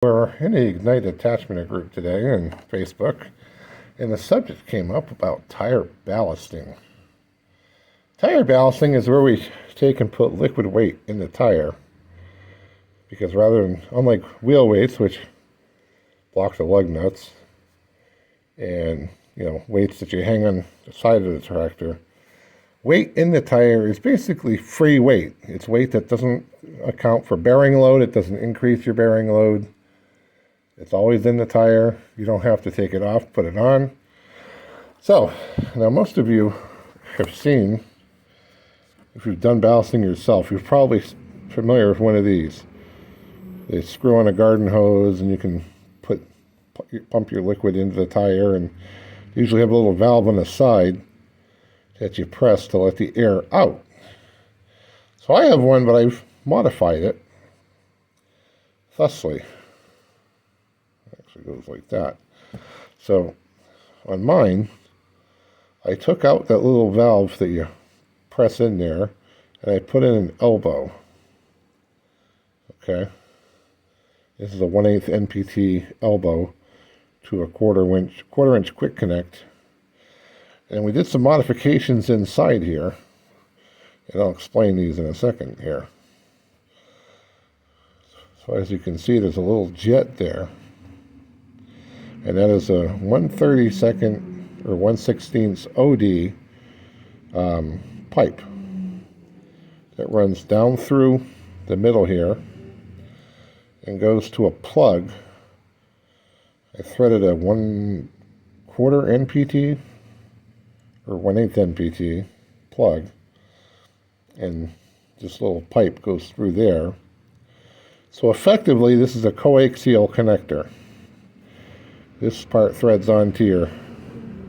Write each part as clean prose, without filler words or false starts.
We're in the Ignite attachment group today on Facebook, and the subject came up about tire ballasting. Tire ballasting is where we take and put liquid weight in the tire, because unlike wheel weights, which block the lug nuts, and weights that you hang on the side of the tractor, weight in the tire is basically free weight. It's weight that doesn't account for bearing load. It doesn't increase your bearing load. It's always in the tire. You don't have to take it off, put it on. So, now most of you have seen, if you've done ballasting yourself, you're probably familiar with one of these. They screw on a garden hose and you can pump your liquid into the tire, and usually have a little valve on the side that you press to let the air out. So I have one, but I've modified it thusly. It goes like that. So on mine, I took out that little valve that you press in there, and I put in an elbow. Okay, this is a 1/8 NPT elbow to a quarter inch quick connect, and we did some modifications inside here, and I'll explain these in a second here. So as you can see, there's a little jet there. And that is a 1/32 or 1/16 OD pipe that runs down through the middle here and goes to a plug. I threaded a 1/4 NPT or 1/8 NPT plug, and this little pipe goes through there. So effectively, this is a coaxial connector. This part threads onto your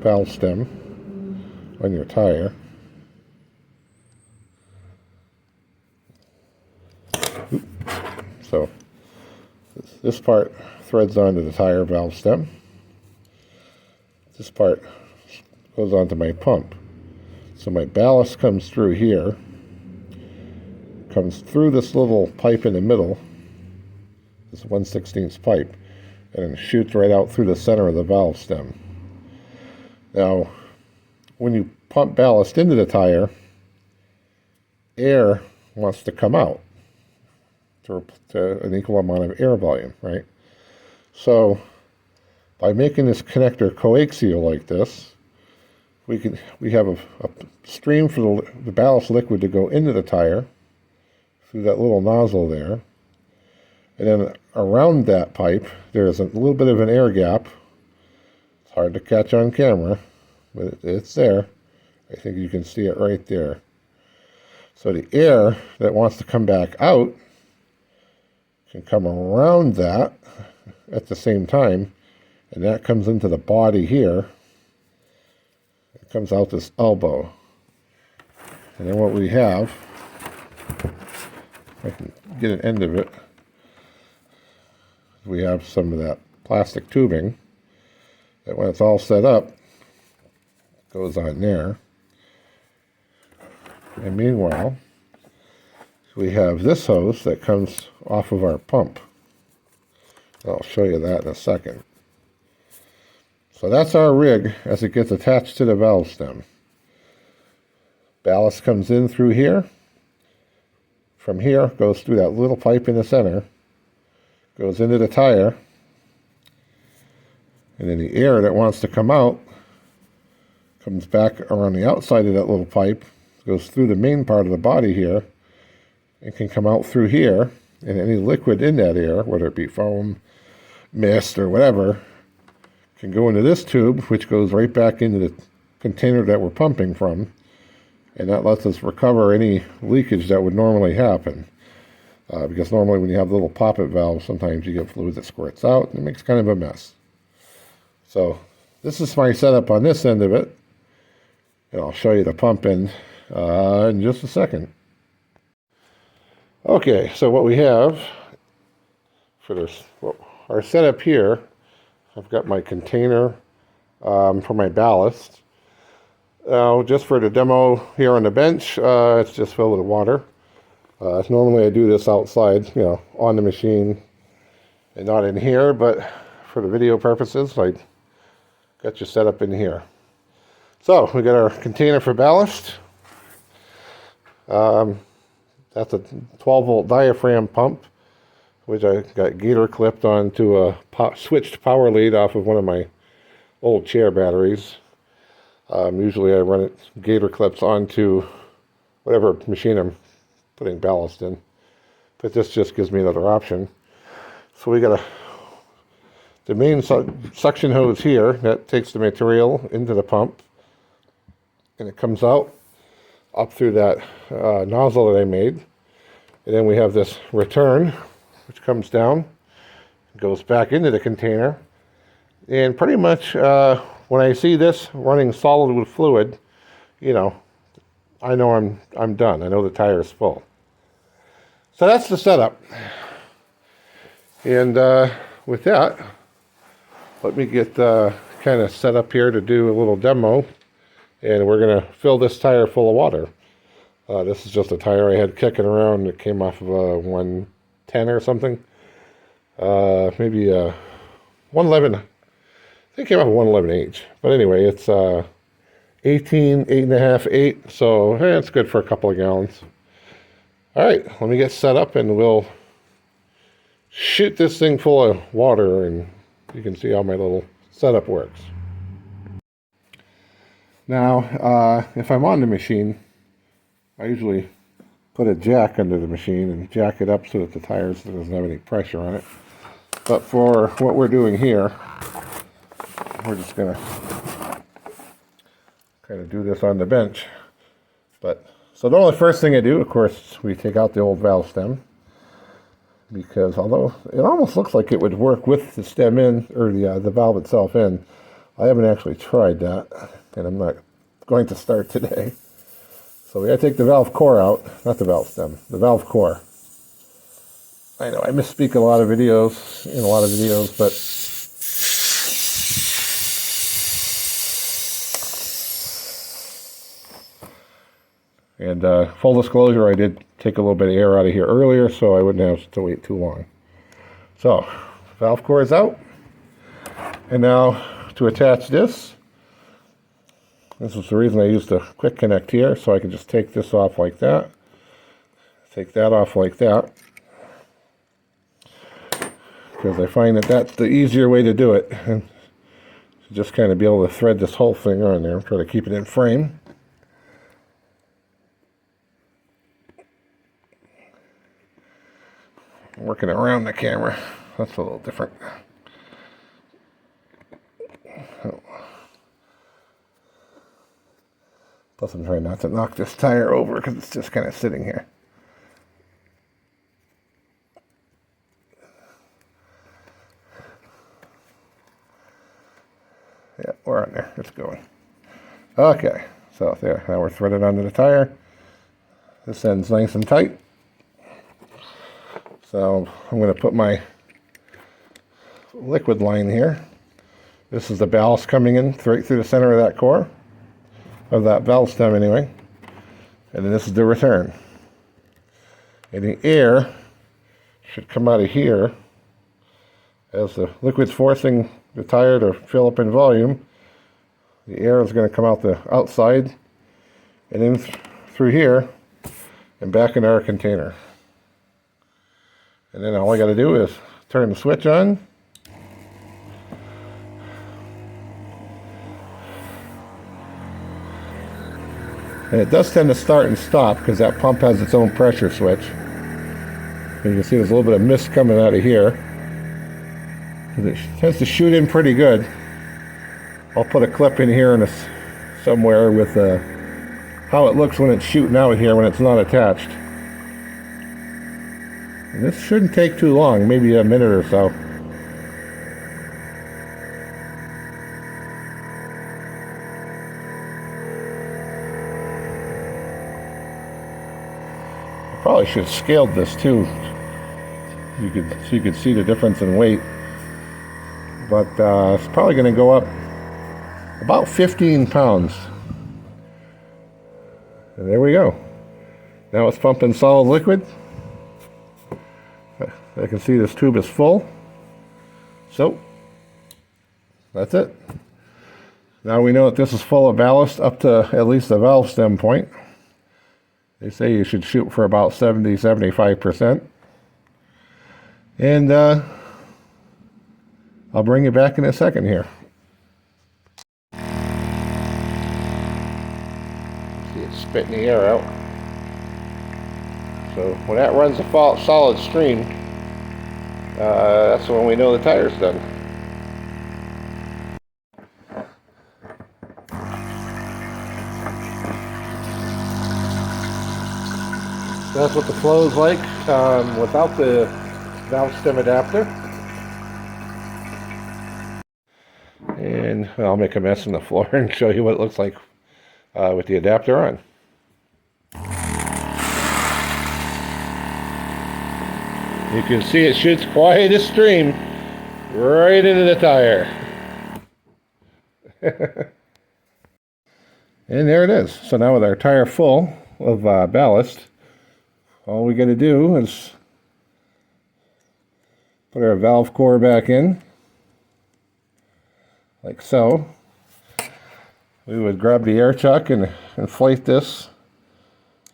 valve stem on your tire. So this part threads onto the tire valve stem. This part goes onto my pump. So my ballast comes through here, comes through this little pipe in the middle, this 1/16 pipe, and shoots right out through the center of the valve stem. Now, when you pump ballast into the air wants to come out to an equal amount of air volume, right? So, by making this connector coaxial like this, we have a stream for the ballast liquid to go into the tire through that little nozzle there. And then around that pipe, there's a little bit of an air gap. It's hard to catch on camera, but it's there. I think you can see it right there. So the air that wants to come back out can come around that at the same time, and that comes into the body here. It comes out this elbow. And then what we have, I can get an end of it. We have some of that plastic tubing that, when it's all set up, goes on there. And meanwhile, we have this hose that comes off of our pump. I'll show you that in a second. So that's our rig as it gets attached to the valve stem. Ballast comes in through here. From here, goes through that little pipe in the center, goes into the tire, and then the air that wants to come out comes back around the outside of that little pipe, goes through the main part of the body here, and can come out through here, and any liquid in that air, whether it be foam, mist, or whatever, can go into this tube, which goes right back into the container that we're pumping from, and that lets us recover any leakage that would normally happen. Because normally when you have little pop-it valves, sometimes you get fluid that squirts out, and it makes kind of a mess. So this is my setup on this end of it, and I'll show you the pump end in just a second. Okay, so what we have for this, our setup here, I've got my container for my ballast. Just for the demo here on the bench, it's just filled with water. Normally I do this outside, on the machine, and not in here, but for the video purposes, I got you set up in here. So we got our container for ballast. That's a 12-volt diaphragm pump, which I got gator clipped onto a switched power lead off of one of my old chair batteries. Usually I run it gator clips onto whatever machine I'm putting ballast in, but this just gives me another option. So we got the main suction hose here that takes the material into the pump, and it comes out up through that nozzle that I made. And then we have this return, which comes down, goes back into the container. And pretty much when I see this running solid with fluid, you know, I know I'm done. I know the tire is full. So that's the setup. And with that, let me get kind of set up here to do a little demo. And we're going to fill this tire full of water. This is just a tire I had kicking around. It came off of a 110 or something. Maybe a 111. I think it came off a 111H. But anyway, it's 18, 8.5, 8. So it's good for a couple of gallons. All right, let me get set up and we'll shoot this thing full of water, and you can see how my little setup works. Now, if I'm on the machine, I usually put a jack under the machine and jack it up so that the tires doesn't have any pressure on it. But for what we're doing here, we're just going to kind of do this on the bench. So the only first thing I do, of course, we take out the old valve stem, because although it almost looks like it would work with the stem in, or the valve itself in, I haven't actually tried that, and I'm not going to start today. So we gotta take the valve core out, not the valve stem, the valve core. I know I misspeak in a lot of videos, but full disclosure, I did take a little bit of air out of here earlier, so I wouldn't have to wait too long. So valve core is out, and now to attach this is the reason I used a quick connect here, so I can just take this off like that, take that off like that, because I find that that's the easier way to do it, and just kind of be able to thread this whole thing on there, try to keep it in frame. Working around the camera, that's a little different. Plus I'm trying not to knock this tire over because it's just kind of sitting here. Yeah, we're on there, it's going. Okay, so there, now we're threaded onto the tire. This end's nice and tight. So I'm going to put my liquid line here. This is the ballast coming in right through the center of that core, of that valve stem anyway. And then this is the return. And the air should come out of here as the liquid's forcing the tire to fill up in volume. The air is going to come out the outside and in through here and back in our container. And then all I got to do is turn the switch on. And it does tend to start and stop because that pump has its own pressure switch. And you can see there's a little bit of mist coming out of here. It tends to shoot in pretty good. I'll put a clip in here and somewhere with how it looks when it's shooting out here when it's not attached. And this shouldn't take too long, maybe a minute or so. I probably should have scaled this too. You could see the difference in weight. But it's probably going to go up about 15 pounds. And there we go. Now it's pumping solid liquid. I can see this tube is full. So, that's it. Now we know that this is full of ballast up to at least the valve stem point. They say you should shoot for about 70-75%. And I'll bring you back in a second here. See it spitting the air out. So when that runs a solid stream, that's when we know the tire's done. That's what the flow is like without the valve stem adapter. And I'll make a mess on the floor and show you what it looks like with the adapter on. You can see it shoots quite a stream right into the tire. And there it is. So now with our tire full of ballast, all we got to do is put our valve core back in, like so. We would grab the air chuck and inflate this.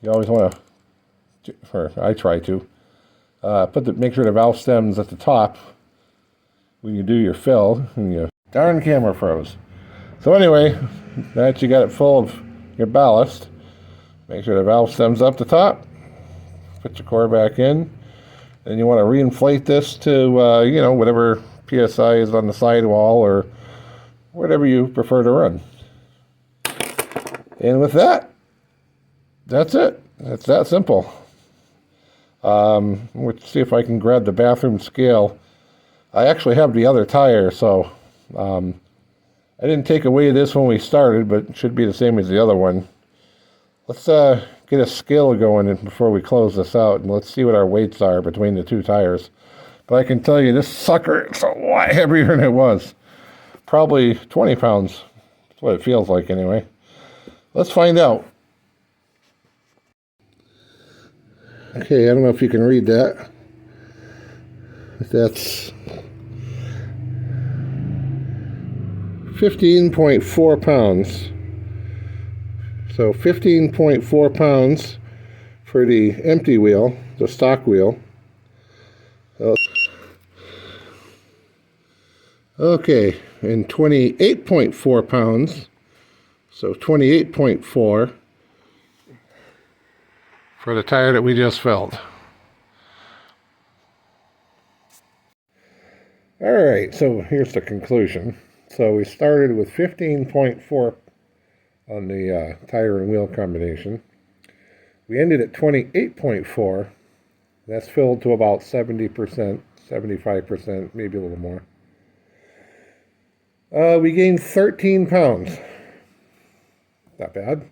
You always want to, or I try to, make sure the valve stem's at the top when you do your fill, and your darn camera froze. So anyway, now that you got it full of your ballast, make sure the valve stem's up the top. Put your core back in, and you want to reinflate this to whatever PSI is on the sidewall or whatever you prefer to run. And with that, that's it. It's that simple. Let's see if I can grab the bathroom scale. I actually have the other tire, so I didn't take away this when we started, but it should be the same as the other one. Let's get a scale going before we close this out, and let's see what our weights are between the two tires. But I can tell you this sucker is a lot heavier than it was. Probably 20 pounds. That's what it feels like anyway. Let's find out. Okay, I don't know if you can read that. That's 15.4 pounds. So 15.4 pounds for the empty wheel, the stock wheel. Okay, and 28.4 pounds. So 28.4 for the tire that we just filled. All right, so here's the conclusion. So we started with 15.4 on the tire and wheel combination. We ended at 28.4. That's filled to about 70%, 75%, maybe a little more. We gained 13 pounds. Not bad.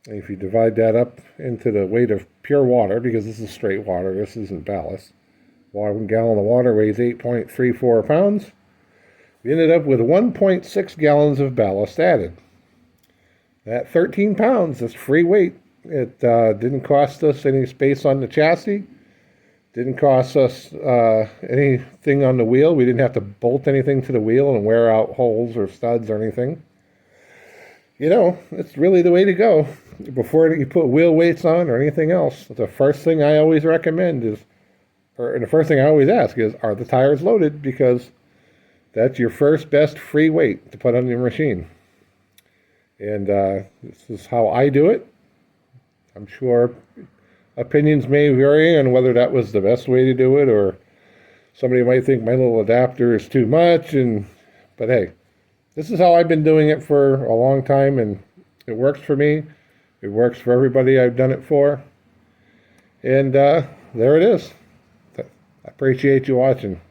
And if you divide that up into the weight of pure water, because this is straight water, this isn't ballast. 1 gallon of water weighs 8.34 pounds. We ended up with 1.6 gallons of ballast added. That 13 pounds is free weight. It didn't cost us any space on the chassis. Didn't cost us anything on the wheel. We didn't have to bolt anything to the wheel and wear out holes or studs or anything. You know, it's really the way to go. Before you put wheel weights on or anything else, the first thing I always recommend is, or the first thing I always ask is, are the tires loaded? Because that's your first best free weight to put on your machine. And this is how I do it. I'm sure opinions may vary on whether that was the best way to do it, or somebody might think my little adapter is too much. But hey, this is how I've been doing it for a long time, and it works for me. It works for everybody I've done it for. And there it is. I appreciate you watching.